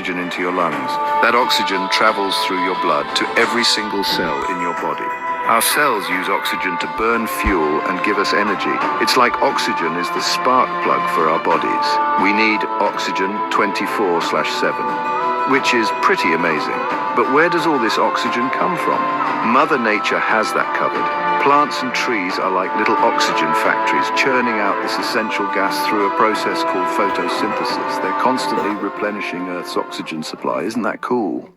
oxygen into your lungs. That oxygen travels through your blood to every single cell in your body. Our cells use oxygen to burn fuel and give us energy. It's like oxygen is the spark plug for our bodies. We need oxygen 24/7, which is pretty amazing. But where does all this oxygen come from? Mother Nature has that covered. Plants and trees are like little oxygen factories, churning out this essential gas through a process called photosynthesis. They're constantly replenishing Earth's oxygen supply. Isn't that cool?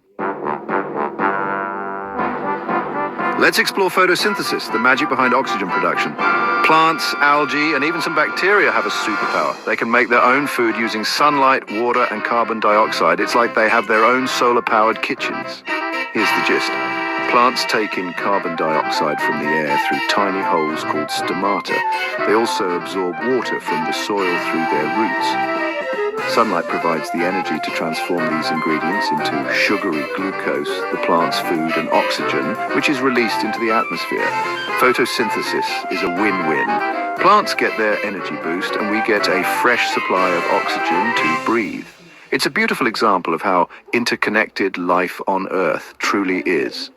Let's explore photosynthesis, the magic behind oxygen production. Plants, algae, and even some bacteria have a superpower. They can make their own food using sunlight, water, and carbon dioxide. It's like they have their own solar-powered kitchens. Here's the gist. Plants take in carbon dioxide from the air through tiny holes called stomata. They also absorb water from the soil through their roots. Sunlight provides the energy to transform these ingredients into sugary glucose, the plant's food, and oxygen, which is released into the atmosphere. Photosynthesis is a win-win. Plants get their energy boost, and we get a fresh supply of oxygen to breathe. It's a beautiful example of how interconnected life on Earth truly is.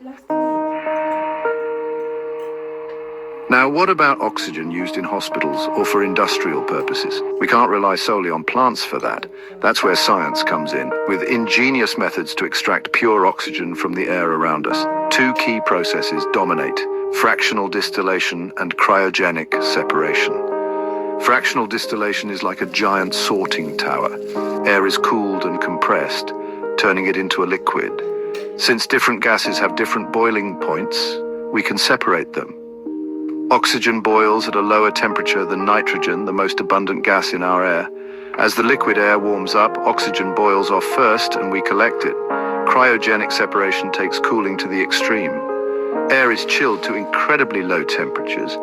Now, what about oxygen used in hospitals or for industrial purposes? We can't rely solely on plants for that. That's where science comes in, with ingenious methods to extract pure oxygen from the air around us. Two key processes dominate: fractional distillation and cryogenic separation. Fractional distillation is like a giant sorting tower. Air is cooled and compressed, turning it into a liquid. Since different gases have different boiling points, we can separate them. Oxygen boils at a lower temperature than nitrogen, the most abundant gas in our air. As the liquid air warms up, oxygen boils off first and we collect it. Cryogenic separation takes cooling to the extreme. Air is chilled to incredibly low temperatures,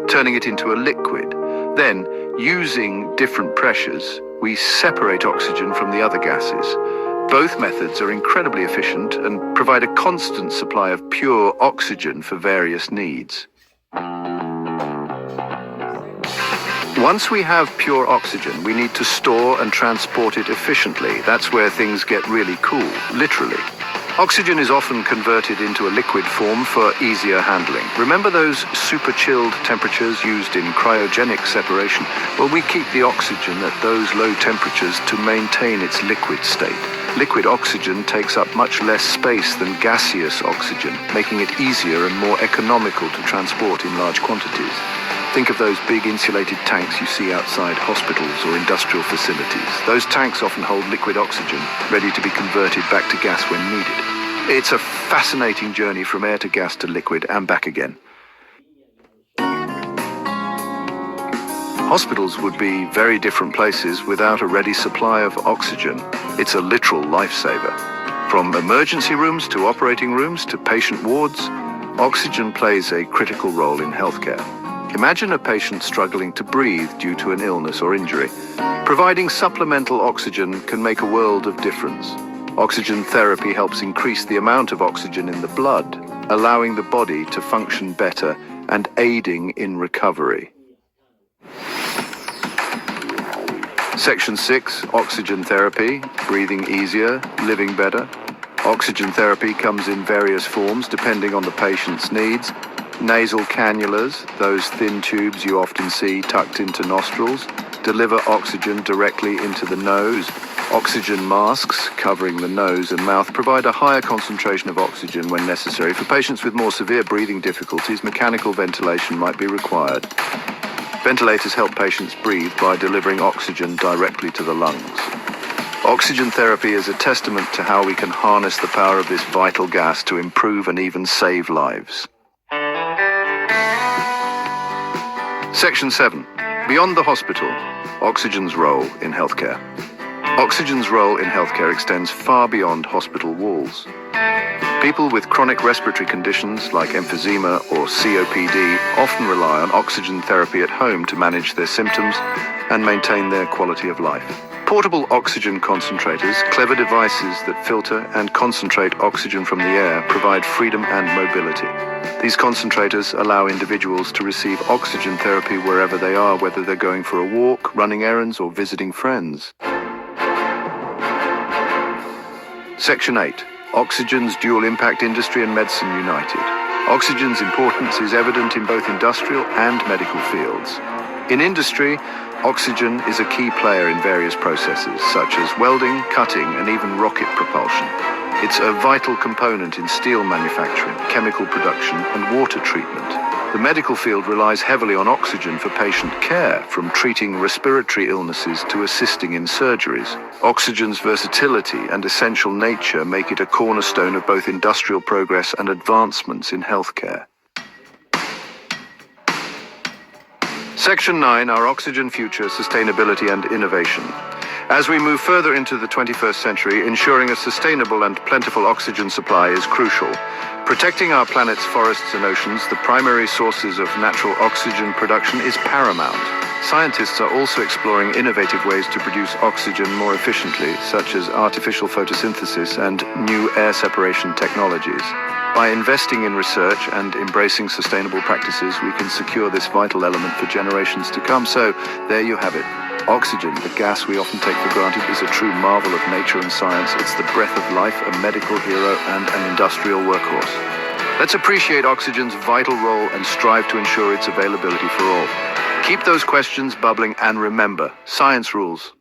turning it into a liquid. Then, using different pressures, we separate oxygen from the other gases. Both methods are incredibly efficient and provide a constant supply of pure oxygen for various needs. Once we have pure oxygen, we need to store and transport it efficiently. That's where things get really cool, literally. Oxygen is often converted into a liquid form for easier handling. Remember those super chilled temperatures used in cryogenic separation? Well, we keep the oxygen at those low temperatures to maintain its liquid state. Liquid oxygen takes up much less space than gaseous oxygen, making it easier and more economical to transport in large quantities. Think of those big insulated tanks you see outside hospitals or industrial facilities. Those tanks often hold liquid oxygen, ready to be converted back to gas when needed. It's a fascinating journey from air to gas to liquid and back again. Hospitals would be very different places without a ready supply of oxygen. It's a literal lifesaver. From emergency rooms to operating rooms to patient wards, oxygen plays a critical role in healthcare. Imagine a patient struggling to breathe due to an illness or injury. Providing supplemental oxygen can make a world of difference. Oxygen therapy helps increase the amount of oxygen in the blood, allowing the body to function better and aiding in recovery. Section 6, oxygen therapy, breathing easier, living better. Oxygen therapy comes in various forms depending on the patient's needs. Nasal cannulas, those thin tubes you often see tucked into nostrils, deliver oxygen directly into the nose. Oxygen masks, covering the nose and mouth, provide a higher concentration of oxygen when necessary. For patients with more severe breathing difficulties, mechanical ventilation might be required. Ventilators help patients breathe by delivering oxygen directly to the lungs. Oxygen therapy is a testament to how we can harness the power of this vital gas to improve and even save lives. Section 7. Beyond the hospital, oxygen's role in healthcare. Oxygen's role in healthcare extends far beyond hospital walls. People with chronic respiratory conditions like emphysema or COPD often rely on oxygen therapy at home to manage their symptoms and maintain their quality of life. Portable oxygen concentrators, clever devices that filter and concentrate oxygen from the air, provide freedom and mobility. These concentrators allow individuals to receive oxygen therapy wherever they are, whether they're going for a walk, running errands, or visiting friends. Section 8. Oxygen's dual impact industry and medicine united. Oxygen's importance is evident in both industrial and medical fields. In industry, oxygen is a key player in various processes, such as welding, cutting, and even rocket propulsion. It's a vital component in steel manufacturing, chemical production, and water treatment. The medical field relies heavily on oxygen for patient care, from treating respiratory illnesses to assisting in surgeries. Oxygen's versatility and essential nature make it a cornerstone of both industrial progress and advancements in healthcare. Section 9, our oxygen future, sustainability and innovation. As we move further into the 21st century, ensuring a sustainable and plentiful oxygen supply is crucial. Protecting our planet's forests and oceans, the primary sources of natural oxygen production, is paramount. Scientists are also exploring innovative ways to produce oxygen more efficiently, such as artificial photosynthesis and new air separation technologies. By investing in research and embracing sustainable practices, we can secure this vital element for generations to come. So, there you have it. Oxygen, the gas we often take for granted, is a true marvel of nature and science. It's the breath of life, a medical hero, and an industrial workhorse. Let's appreciate oxygen's vital role and strive to ensure its availability for all. Keep those questions bubbling, and remember, science rules.